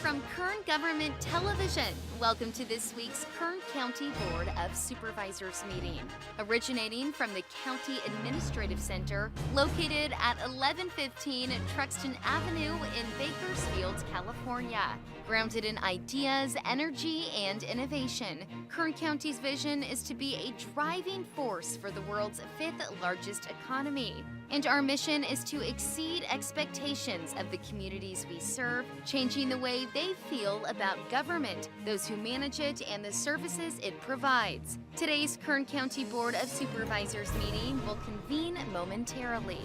from Kern Government Television. Welcome to this week's Kern County Board of Supervisors meeting. Originating from the County Administrative Center, located at 1115 Truxton Avenue in Bakersfield, California. Grounded in ideas, energy, and innovation, Kern County's vision is to be a driving force for the world's fifth largest economy. And our mission is to exceed expectations of the communities we serve, changing the way they feel about government, those who manage it, and the services it provides. Today's Kern County Board of Supervisors meeting will convene momentarily.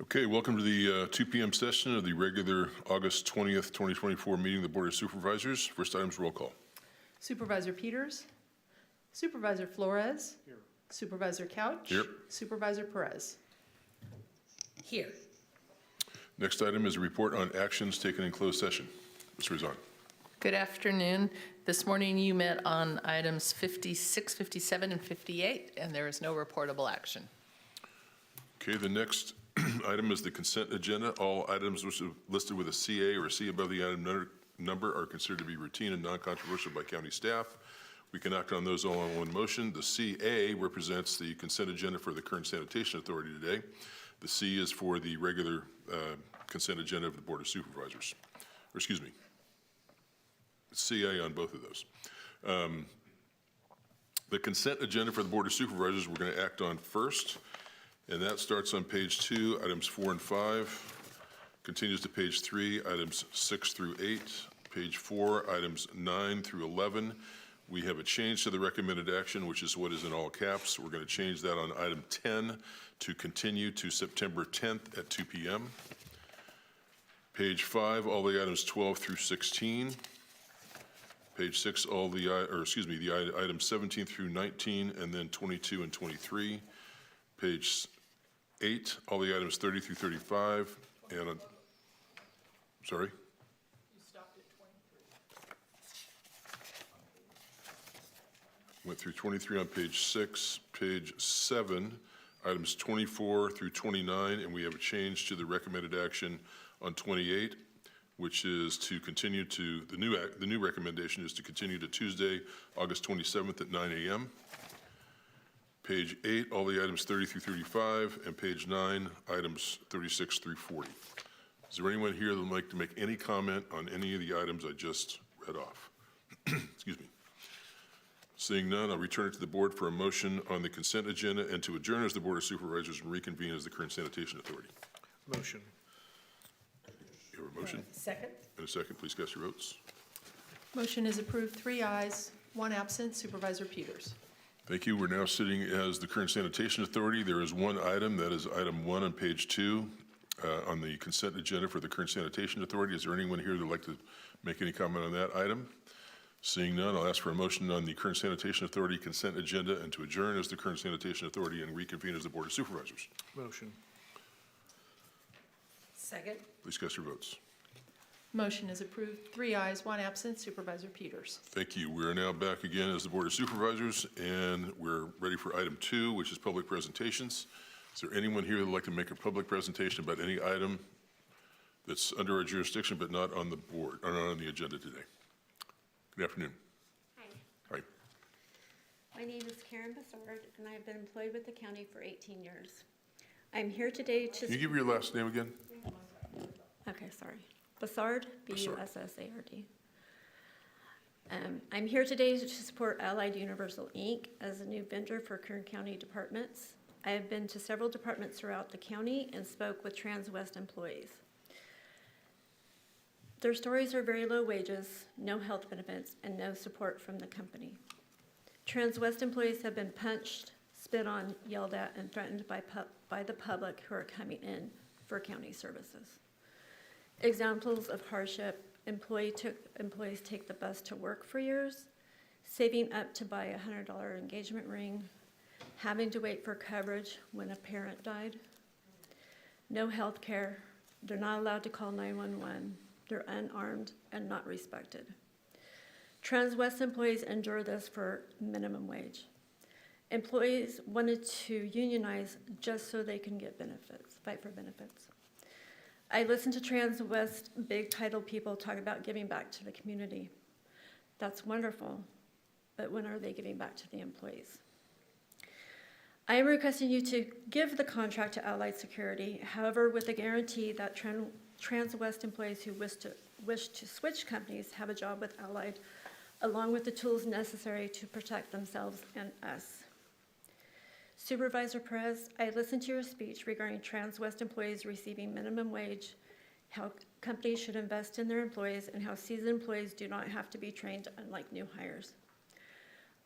Okay, welcome to the 2 p.m. session of the regular August 20th, 2024 meeting of the Board of Supervisors. First item's roll call. Supervisor Peters. Supervisor Flores. Here. Supervisor Couch. Here. Supervisor Perez. Here. Next item is a report on actions taken in closed session. Ms. Rezan. Good afternoon. This morning you met on items 56, 57, and 58, and there is no reportable action. Okay, the next item is the consent agenda. All items which are listed with a CA or a C above the item number are considered to be routine and non-controversial by county staff. We can act on those all in one motion. The CA represents the consent agenda for the Kern Sanitation Authority today. The C is for the regular consent agenda of the Board of Supervisors. Or excuse me, CA on both of those. The consent agenda for the Board of Supervisors we're going to act on first, and that starts on page 2, items 4 and 5. Continues to page 3, items 6 through 8. Page 4, items 9 through 11. We have a change to the recommended action, which is what is in all caps. We're going to change that on item 10 to continue to September 10th at 2 p.m. Page 5, all the items 12 through 16. Page 6, all the items 17 through 19, and then 22 and 23. Page 8, all the items 30 through 35, and sorry? You stopped at 23. Went through 23 on page 6, page 7, items 24 through 29, and we have a change to the recommended action on 28, which is to continue to, the new recommendation is to continue to Tuesday, August 27th at 9 a.m. Page 8, all the items 30 through 35, and page 9, items 36 through 40. Is there anyone here that would like to make any comment on any of the items I just read off? Excuse me. Seeing none, I'll return it to the board for a motion on the consent agenda and to adjourn as the Board of Supervisors and reconvene as the Kern Sanitation Authority. Motion. You have a motion? Second. And a second, please cast your votes. Motion is approved, 3 ayes, 1 absent. Supervisor Peters. Thank you. We're now sitting as the Kern Sanitation Authority. There is one item, that is item 1 on page 2 on the consent agenda for the Kern Sanitation Authority. Is there anyone here that would like to make any comment on that item? Seeing none, I'll ask for a motion on the Kern Sanitation Authority consent agenda and to adjourn as the Kern Sanitation Authority and reconvene as the Board of Supervisors. Motion. Second. Please cast your votes. Motion is approved, 3 ayes, 1 absent. Supervisor Peters. Thank you. We are now back again as the Board of Supervisors, and we're ready for item 2, which is public presentations. Is there anyone here that would like to make a public presentation about any item that's under our jurisdiction but not on the board, or not on the agenda today? Good afternoon. Hi, Hi. my name is Kern, and I've been employed with the county for 18 years. I'm here today to... Can you give your last name again? Okay, sorry. Bussard, B-U-S-S-A-R-D. I'm here today to support Allied Universal, Inc. as a new vendor for Kern County departments. I have been to several departments throughout the county and spoke with TransWest employees. Their stories are very low wages, no health benefits, and no support from the company. TransWest employees have been punched, spit on, yelled at, and threatened by the public who are coming in for county services. Examples of hardship: employees take the bus to work for years, saving up to buy a $100 engagement ring, having to wait for coverage when a parent died, no health care, they're not allowed to call 911, they're unarmed and not respected. TransWest employees endure this for minimum wage. Employees wanted to unionize just so they can get benefits, fight for benefits. I listened to Trans-West big title people talk about giving back to the community. That's wonderful, but when are they giving back to the employees? I am requesting you to give the contract to Allied Security, however, with a guarantee that Trans-West employees who wish to switch companies have a job with Allied, along with the tools necessary to protect themselves and us. Supervisor Perez, I listened to your speech regarding Trans-West employees receiving minimum wage, how companies should invest in their employees, and how seasoned employees do not have to be trained unlike new hires.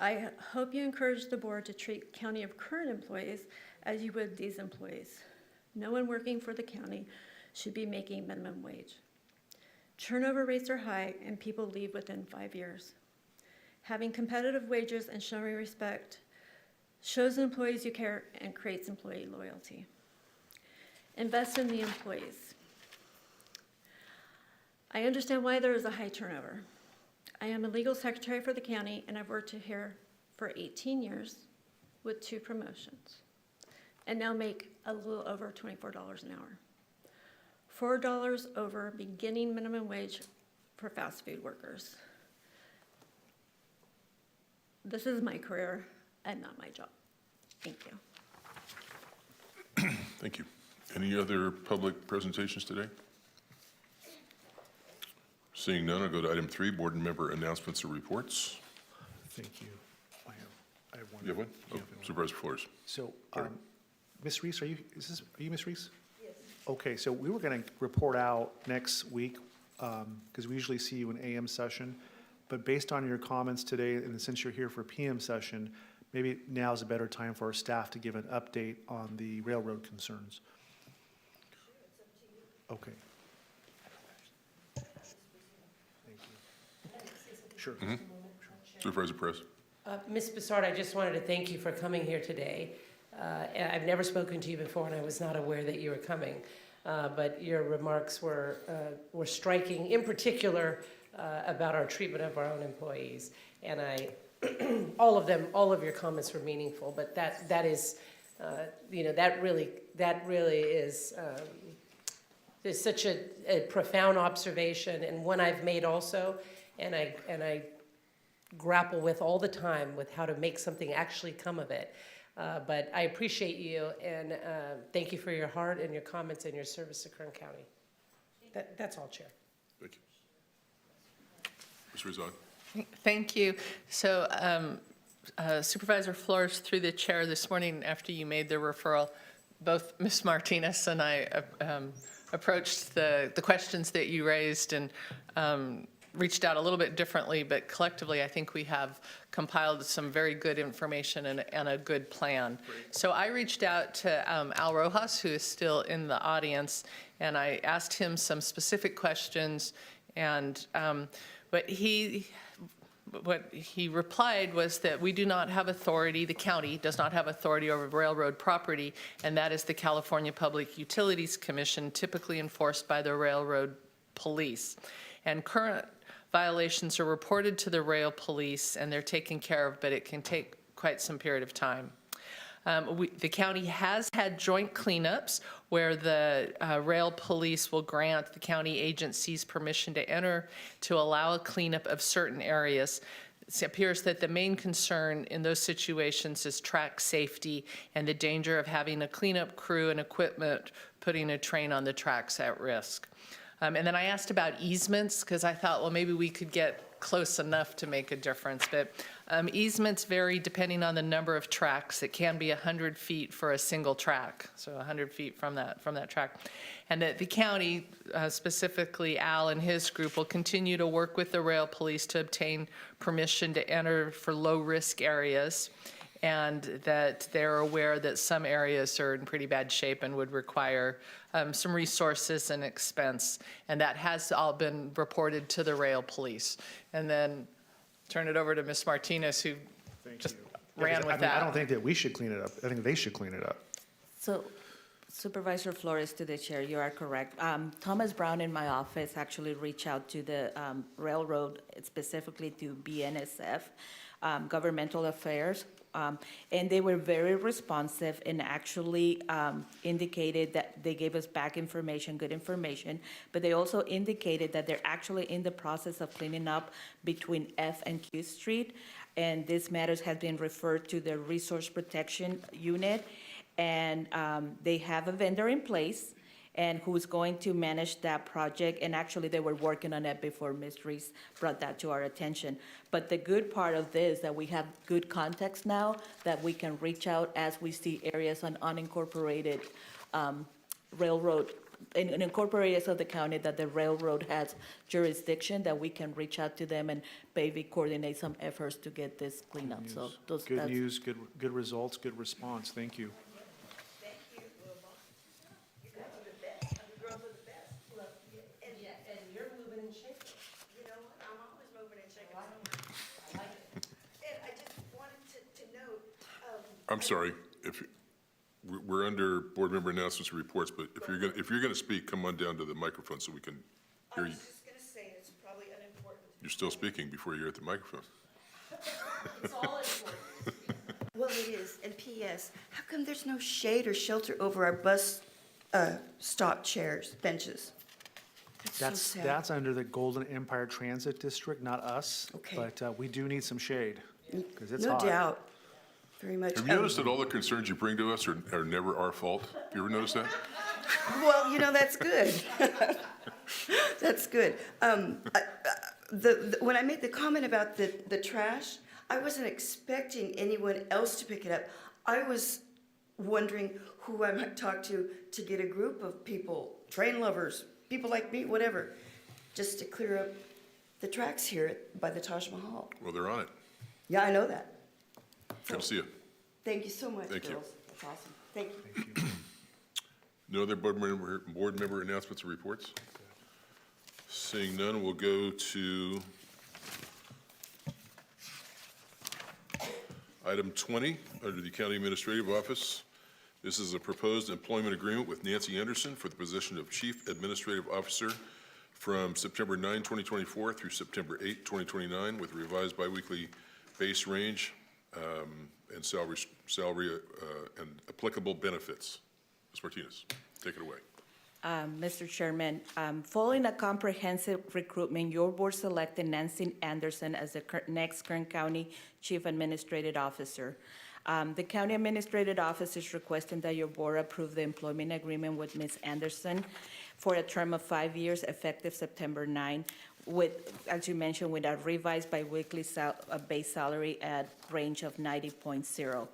I hope you encourage the board to treat County of Kern employees as you would these employees. No one working for the county should be making minimum wage. Turnover rates are high and people leave within 5 years. Having competitive wages and showing respect shows employees you care and creates employee loyalty. Invest in the employees. I understand why there is a high turnover. I am a legal secretary for the county, and I've worked here for 18 years with 2 promotions, and now make a little over $24 an hour. $4 over beginning minimum wage for fast food workers. This is my career and not my job. Thank you. Thank you. Any other public presentations today? Seeing none, I'll go to item 3, board member announcements or reports. Thank you. I have one. You have one? Yeah, Oh, Supervisor Flores. So, Ms. Reese, are you Ms. Reese? Yes. Okay, so we were going to report out next week, because we usually see you in AM session, but based on your comments today, and since you're here for PM session, maybe now's a better time for our staff to give an update on the railroad concerns. Okay. Thank you. Sure. Supervisor Perez. Ms. Bissard, I just wanted to thank you for coming here today. I've never spoken to you before, and I was not aware that you were coming. But your remarks were striking, in particular about our treatment of our own employees. And all of your comments were meaningful. But that is, that really is such a profound observation, and one I've made also, and I grapple with all the time with how to make something actually come of it. But I appreciate you, and thank you for your heart and your comments and your service to Kern County. That's all, Chair. Thank you. Ms. Rizad. Thank you. So Supervisor Flores, through the chair this morning, after you made the referral, both Ms. Martinez and I approached the questions that you raised and reached out a little bit differently, but collectively I think we have compiled some very good information and a good plan. Great. So I reached out to Al Rojas, who is still in the audience, and I asked him some specific questions, and what he replied was that we do not have authority, the county does not have authority over railroad property, and that is the California Public Utilities Commission, typically enforced by the railroad police. And current violations are reported to the rail police and they're taken care of, but it can take quite some period of time. The county has had joint cleanups where the rail police will grant the county agencies permission to enter to allow a cleanup of certain areas. It appears that the main concern in those situations is track safety and the danger of having a cleanup crew and equipment putting a train on the tracks at risk. And then I asked about easements because I thought, well, maybe we could get close enough to make a difference. But easements vary depending on the number of tracks. It can be 100 feet for a single track, so 100 feet from that track. And that the county, specifically Al and his group, will continue to work with the rail police to obtain permission to enter for low-risk areas, and that they're aware that some areas are in pretty bad shape and would require some resources and expense. And that has all been reported to the rail police. And then turn it over to Ms. Martinez, who ran with that. I don't think that we should clean it up. I think they should clean it up. So Supervisor Flores, to the chair, you are correct. Thomas Brown in my office actually reached out to the railroad, specifically to BNSF, Governmental Affairs. And they were very responsive and actually indicated that they gave us back information, good information, but they also indicated that they're actually in the process of cleaning up between F and Q Street. And this matters has been referred to the Resource Protection Unit. And they have a vendor in place and who's going to manage that project. And actually, they were working on it before Ms. Reese brought that to our attention. But the good part of this, that we have good context now, that we can reach out as we see areas on unincorporated railroad, in incorporated areas of the county that the railroad has jurisdiction, that we can reach out to them and maybe coordinate some efforts to get this cleaned up. So those, Good that's- news, good results, good response. Thank you. And you're moving and shaking. You know what, I'm always moving and shaking. And I just wanted to note, I'm sorry, if, we're under board member announcements and reports, but if you're gonna speak, come on down to the microphone so we can I hear was you. just gonna say, it's probably unimportant. You're still speaking before you're at the microphone. It's all important. Well, it is, and P.S., how come there's no shade or shelter over our bus stop chairs, benches? So sad. That's under the Golden Empire Transit District, not us. Okay. But we do need some shade, because it's No hot. doubt, very much. Have you noticed that all the concerns you bring to us are never our fault? You ever notice that? Well, you know, that's good. That's good. When I made the comment about the trash, I wasn't expecting anyone else to pick it up. I was wondering who I might talk to get a group of people, train lovers, people like me, whatever, just to clear up the tracks here by the Taj Mahal. Well, they're on it. Yeah, I know that. Good to see you. Thank you so much, Thank you. girls. That's awesome. Thank you. No other board member announcements or reports? Seeing none, we'll go to item 20, under the County Administrative Office. This is a proposed employment agreement with Nancy Anderson for the position of Chief Administrative Officer from September 9, 2024 through September 8, 2029, with a revised biweekly base range and salary and applicable benefits. Ms. Martinez, take it away. Mr. Chairman, following a comprehensive recruitment, your board selected Nancy Anderson as the next Kern County Chief Administrative Officer. The County Administrative Office is requesting that your board approve the employment agreement with Ms. Anderson for a term of 5 years effective September 9, with, as you mentioned, with a revised biweekly base salary at range of 90.0.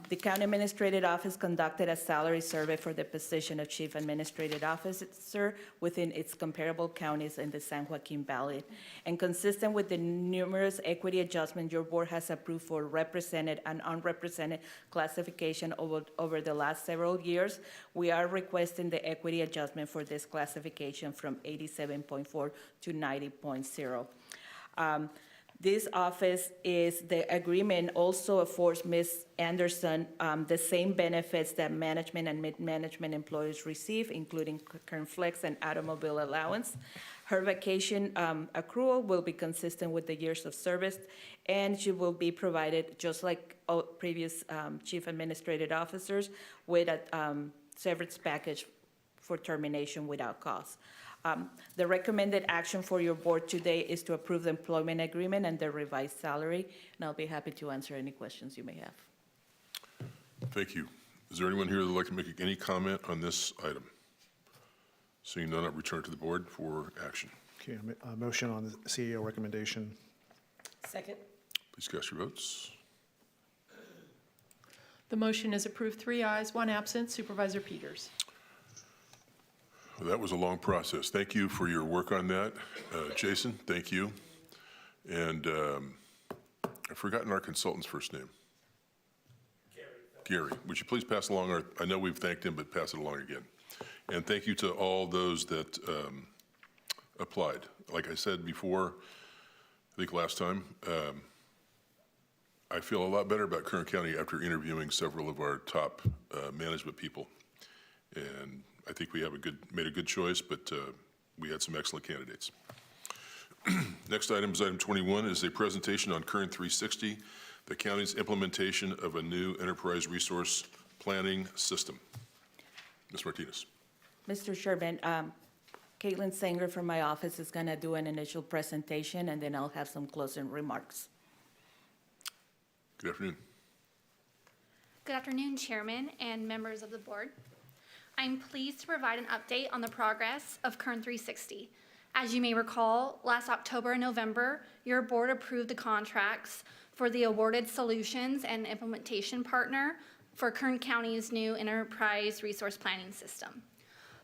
The County Administrative Office conducted a salary survey for the position of Chief Administrative Officer within its comparable counties in the San Joaquin Valley. And consistent with the numerous equity adjustments your board has approved for represented and unrepresented classification over the last several years, we are requesting the equity adjustment for this classification from 87.4 to 90.0. This office is, the agreement also affords Ms. Anderson the same benefits that management and mid-management employees receive, including Kern Flex and automobile allowance. Her vacation accrual will be consistent with the years of service, and she will be provided, just like all previous chief administrative officers, with a severance package for termination without cause. The recommended action for your board today is to approve the employment agreement and the revised salary, and I'll be happy to answer any questions you may have. Thank you. Is there anyone here that would like to make any comment on this item? Seeing none, I'll return to the board for action. Okay, a motion on the CEO recommendation. Second. Please cast your votes. The motion is approved, 3 ayes, 1 absent. Supervisor Peters. Well, that was a long process. Thank you for your work on that. Jason, thank you. And I've forgotten our consultant's first name. Gary. Would you please pass along our, I know we've thanked him, but pass it along again. And thank you to all those that applied. Like I said before, I think last time, I feel a lot better about Kern County after interviewing several of our top management people. And I think we have made a good choice, but we had some excellent candidates. Next item is item 21, is a presentation on Kern 360, the county's implementation of a new enterprise resource planning system. Ms. Martinez. Mr. Chairman, Caitlin Sanger from my office is going to do an initial presentation, and then I'll have some closing remarks. Good afternoon. Good afternoon, Chairman and members of the board. I'm pleased to provide an update on the progress of Kern 360. As you may recall, last October and November, your board approved the contracts for the awarded solutions and implementation partner for Kern County's new enterprise resource planning system.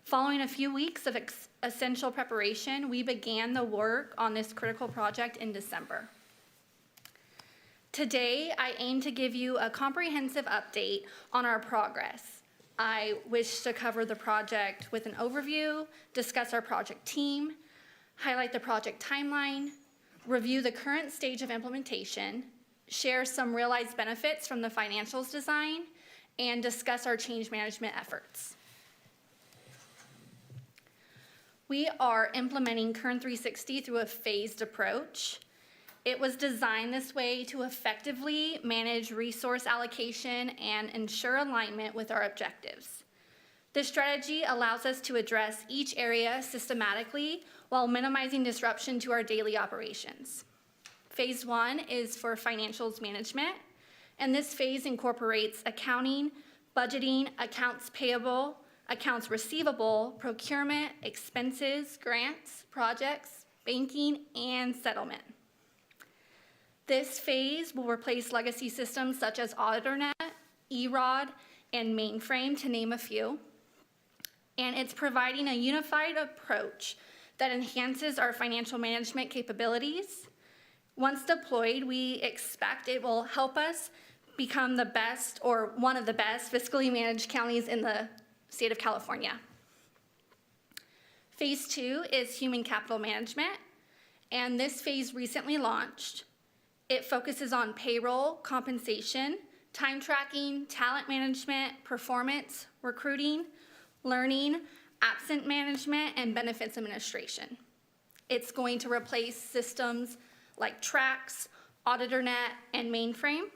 Following a few weeks of essential preparation, we began the work on this critical project in December. Today, I aim to give you a comprehensive update on our progress. I wish to cover the project with an overview, discuss our project team, highlight the project timeline, review the current stage of implementation, share some realized benefits from the financials design, and discuss our change management efforts. We are implementing Kern 360 through a phased approach. It was designed this way to effectively manage resource allocation and ensure alignment with our objectives. This strategy allows us to address each area systematically while minimizing disruption to our daily operations. Phase 1 is for financials management, and this phase incorporates accounting, budgeting, accounts payable, accounts receivable, procurement, expenses, grants, projects, banking, and settlement. This phase will replace legacy systems such as AuditorNet, eROD, and Mainframe, to name a few. And it's providing a unified approach that enhances our financial management capabilities. Once deployed, we expect it will help us become the best or one of the best fiscally managed counties in the state of California. Phase 2 is human capital management, and this phase recently launched. It focuses on payroll, compensation, time tracking, talent management, performance, recruiting, learning, absent management, and benefits administration. It's going to replace systems like Trax, AuditorNet, and Mainframe.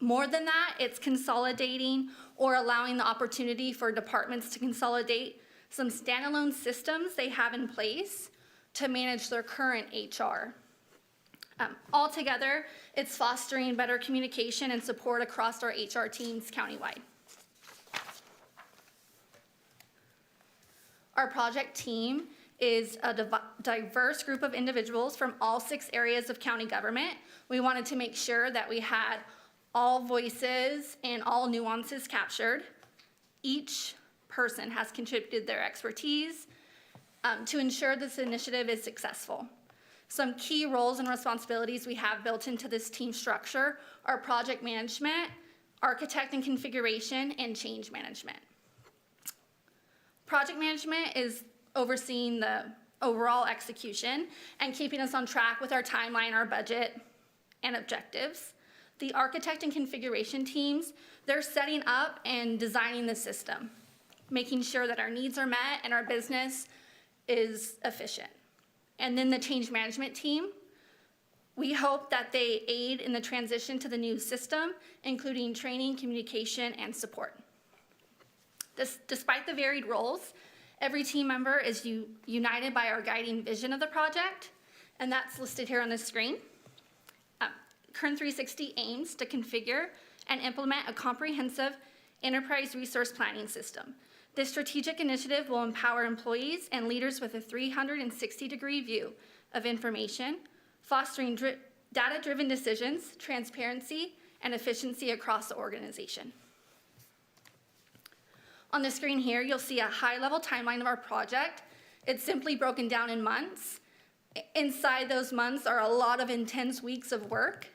More than that, it's consolidating or allowing the opportunity for departments to consolidate some standalone systems they have in place to manage their current HR. Altogether, it's fostering better communication and support across our HR teams countywide. Our project team is a diverse group of individuals from all 6 areas of county government. We wanted to make sure that we had all voices and all nuances captured. Each person has contributed their expertise to ensure this initiative is successful. Some key roles and responsibilities we have built into this team structure are project management, architect and configuration, and change management. Project management is overseeing the overall execution and keeping us on track with our timeline, our budget, and objectives. The architect and configuration teams, they're setting up and designing the system, making sure that our needs are met and our business is efficient. And then the change management team, we hope that they aid in the transition to the new system, including training, communication, and support. Despite the varied roles, every team member is united by our guiding vision of the project, and that's listed here on the screen. Kern 360 aims to configure and implement a comprehensive enterprise resource planning system. This strategic initiative will empower employees and leaders with a 360-degree view of information, fostering data-driven decisions, transparency, and efficiency across the organization. On the screen here, you'll see a high-level timeline of our project. It's simply broken down in months. Inside those months are a lot of intense weeks of work.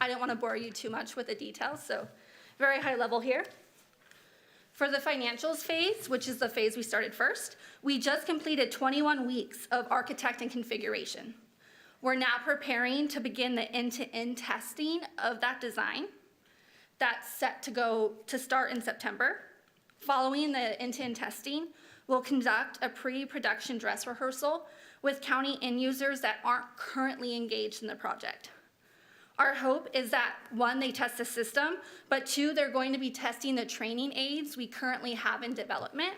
I don't want to bore you too much with the details, so very high level here. For the financials phase, which is the phase we started first, we just completed 21 weeks of architect and configuration. We're now preparing to begin the end-to-end testing of that design. That's set to start in September. Following the end-to-end testing, we'll conduct a pre-production dress rehearsal with county end users that aren't currently engaged in the project. Our hope is that, one, they test the system, but two, they're going to be testing the training aids we currently have in development.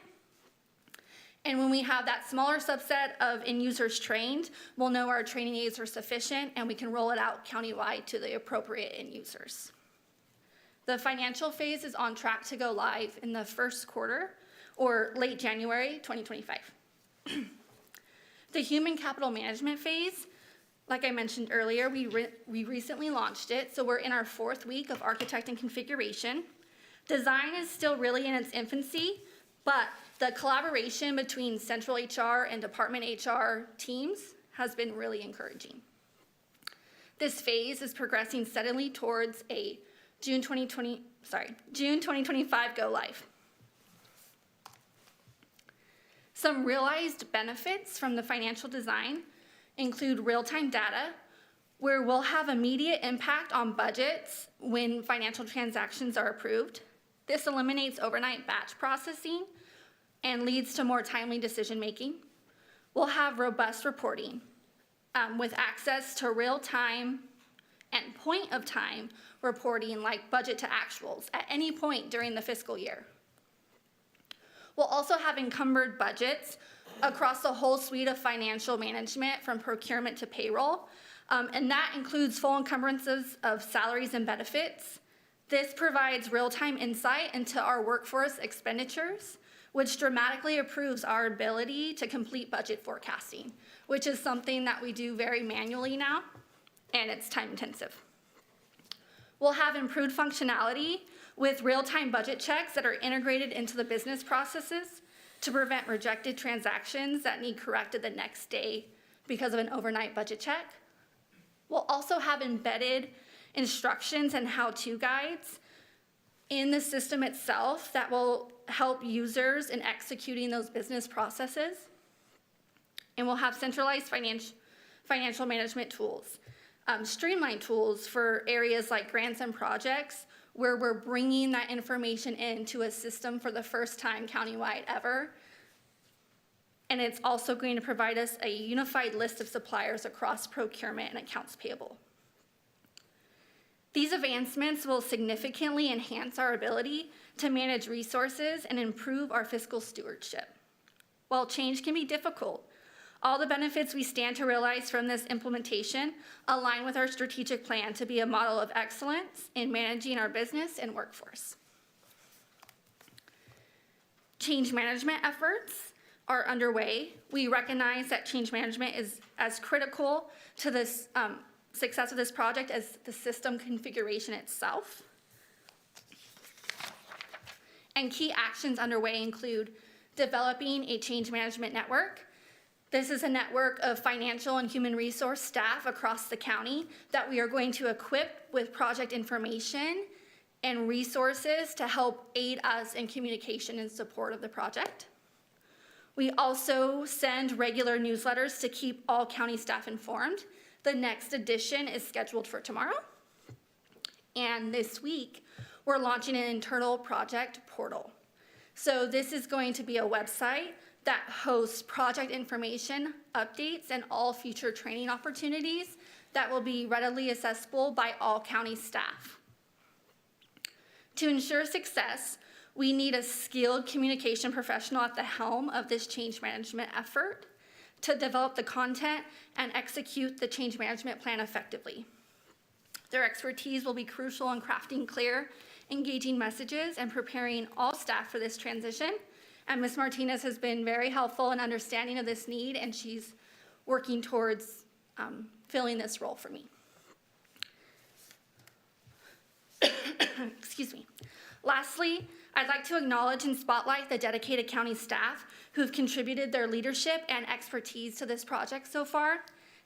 And when we have that smaller subset of end users trained, we'll know our training aids are sufficient and we can roll it out countywide to the appropriate end users. The financial phase is on track to go live in the first quarter or late January 2025. The human capital management phase, like I mentioned earlier, we recently launched it, so we're in our 4th week of architect and configuration. Design is still really in its infancy, but the collaboration between central HR and department HR teams has been really encouraging. This phase is progressing steadily towards a June 2025 go live. Some realized benefits from the financial design include real-time data, where we'll have immediate impact on budgets when financial transactions are approved. This eliminates overnight batch processing and leads to more timely decision-making. We'll have robust reporting with access to real-time and point-of-time reporting like budget to actuals at any point during the fiscal year. We'll also have encumbered budgets across the whole suite of financial management from procurement to payroll, and that includes full encumbrances of salaries and benefits. This provides real-time insight into our workforce expenditures, which dramatically improves our ability to complete budget forecasting, which is something that we do very manually now, and it's time intensive. We'll have improved functionality with real-time budget checks that are integrated into the business processes to prevent rejected transactions that need corrected the next day because of an overnight budget check. We'll also have embedded instructions and how-to guides in the system itself that will help users in executing those business processes. And we'll have centralized financial management tools, streamlined tools for areas like grants and projects where we're bringing that information into a system for the first time countywide ever. And it's also going to provide us a unified list of suppliers across procurement and accounts payable. These advancements will significantly enhance our ability to manage resources and improve our fiscal stewardship. While change can be difficult, all the benefits we stand to realize from this implementation align with our strategic plan to be a model of excellence in managing our business and workforce. Change management efforts are underway. We recognize that change management is as critical to this success of this project as the system configuration itself. And key actions underway include developing a change management network. This is a network of financial and human resource staff across the county that we are going to equip with project information and resources to help aid us in communication and support of the project. We also send regular newsletters to keep all county staff informed. The next edition is scheduled for tomorrow. And this week, we're launching an internal project portal. So this is going to be a website that hosts project information, updates, and all future training opportunities that will be readily accessible by all county staff. To ensure success, we need a skilled communication professional at the helm of this change management effort to develop the content and execute the change management plan effectively. Their expertise will be crucial in crafting clear, engaging messages and preparing all staff for this transition. And Ms. Martinez has been very helpful in understanding of this need, and she's working towards filling this role for me. Excuse me. Lastly, I'd like to acknowledge and spotlight the dedicated county staff who've contributed their leadership and expertise to this project so far.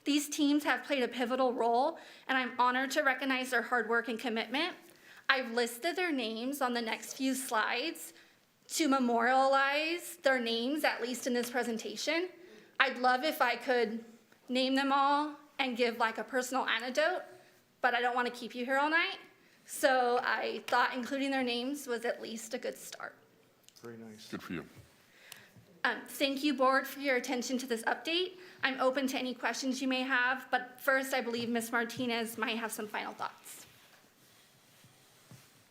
These teams have played a pivotal role, and I'm honored to recognize their hard work and commitment. I've listed their names on the next few slides to memorialize their names, at least in this presentation. I'd love if I could name them all and give like a personal anecdote, but I don't want to keep you here all night. So I thought including their names was at least a good start. Very nice. Good for you. Thank you, board, for your attention to this update. I'm open to any questions you may have, but first, I believe Ms. Martinez might have some final thoughts.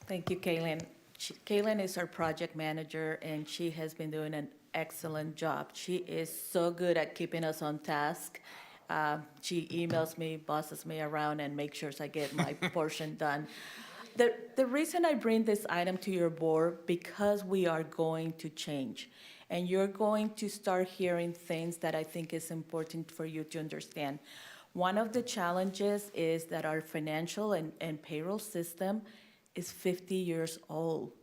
Thank you, Kaylin. Kaylin is our project manager, and she has been doing an excellent job. She is so good at keeping us on task. She emails me, bosses me around, and makes sure I get my portion done. The reason I bring this item to your board, because we are going to change. And you're going to start hearing things that I think is important for you to understand. One of the challenges is that our financial and payroll system is 50 years old.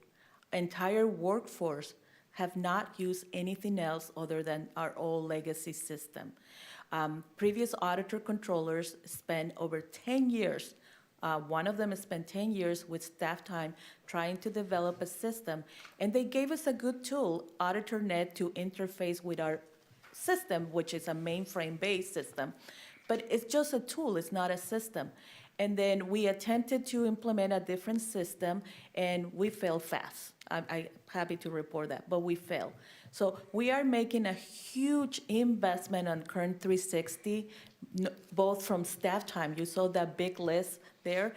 Entire workforce have not used anything else other than our old legacy system. Previous auditor controllers spent over 10 years. One of them has spent 10 years with staff time trying to develop a system, and they gave us a good tool, AuditorNet, to interface with our system, which is a mainframe-based system. But it's just a tool, it's not a system. And then we attempted to implement a different system, and we failed fast. I'm happy to report that, but we failed. So we are making a huge investment on Kern 360, both from staff time, you saw that big list there,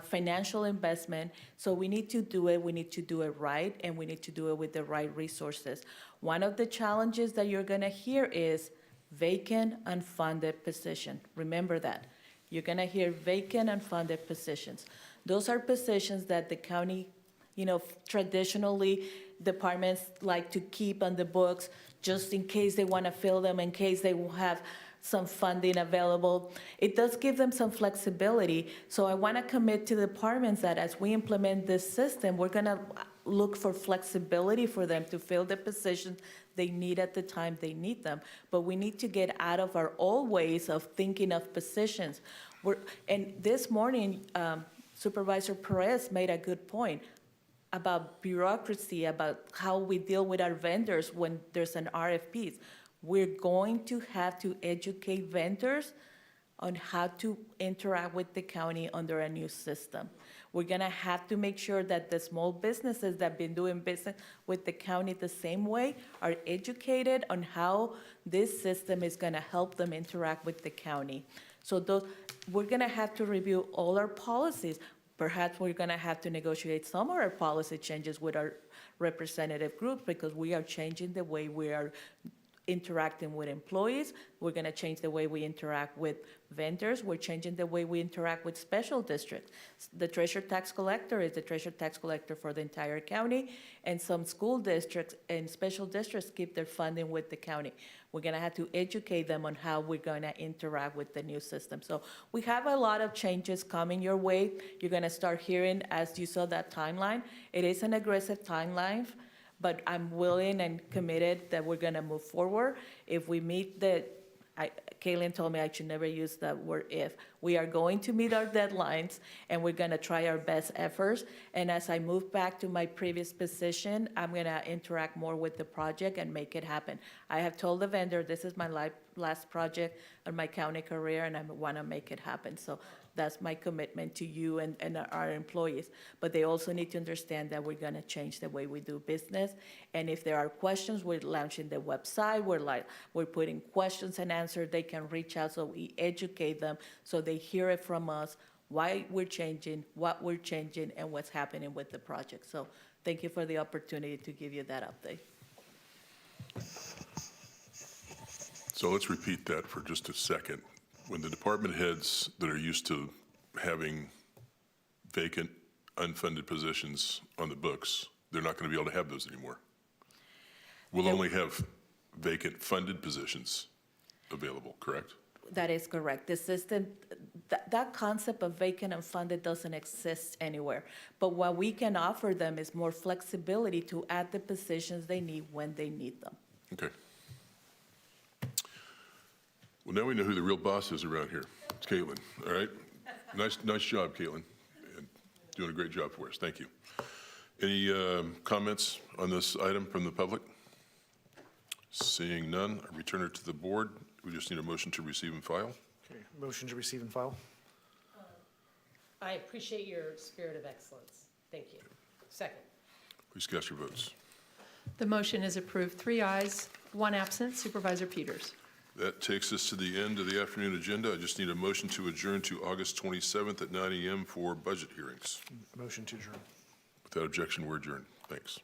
financial investment. So we need to do it right, and we need to do it with the right resources. One of the challenges that you're gonna hear is vacant unfunded position. Remember that. You're gonna hear vacant unfunded positions. Those are positions that the county, traditionally, departments like to keep on the books just in case they wanna fill them, in case they will have some funding available. It does give them some flexibility. So I want to commit to the departments that as we implement this system, we're going to look for flexibility for them to fill the positions they need at the time they need them. But we need to get out of our old ways of thinking of positions. And this morning, Supervisor Perez made a good point about bureaucracy, about how we deal with our vendors when there's an RFP. We're going to have to educate vendors on how to interact with the county under a new system. We're gonna have to make sure that the small businesses that have been doing business with the county the same way are educated on how this system is gonna help them interact with the county. So we're gonna have to review all our policies. Perhaps we're gonna have to negotiate some of our policy changes with our representative group, because we are changing the way we are interacting with employees. We're gonna change the way we interact with vendors. We're changing the way we interact with special districts. The treasurer tax collector is the treasurer tax collector for the entire county, and some school districts and special districts keep their funding with the county. We're gonna have to educate them on how we're gonna interact with the new system. So we have a lot of changes coming your way. You're gonna start hearing, as you saw that timeline, it is an aggressive timeline, but I'm willing and committed that we're gonna move forward. If we meet Kaylin told me I should never use the word if. We are going to meet our deadlines, and we're gonna try our best efforts. And as I move back to my previous position, I'm gonna interact more with the project and make it happen. I have told the vendor, this is my last project of my county career, and I wanna make it happen. So that's my commitment to you and our employees. But they also need to understand that we're gonna change the way we do business. And if there are questions, we're launching the website. We're putting questions and answers. They can reach out, so we educate them, so they hear it from us, why we're changing, what we're changing, and what's happening with the project. So thank you for the opportunity to give you that update. So let's repeat that for just a second. When the department heads that are used to having vacant, unfunded positions on the books, they're not going to be able to have those anymore. We'll only have vacant funded positions available, correct? That is correct. The system, that concept of vacant and funded doesn't exist anywhere. But what we can offer them is more flexibility to add the positions they need when they need them. Okay. Well, now we know who the real boss is around here. It's Caitlin, all right? Nice job, Caitlin. And doing a great job for us. Thank you. Any comments on this item from the public? Seeing none, I return it to the board. We just need a motion to receive and file. Okay, motion to receive and file. I appreciate your spirit of excellence. Thank you. Second. Please cast your votes. The motion is approved, 3 ayes, 1 absent. Supervisor Peters. That takes us to the end of the afternoon agenda. I just need a motion to adjourn to August 27th at 9 a.m. for budget hearings. Motion to adjourn. Without objection, we're adjourned. Thanks.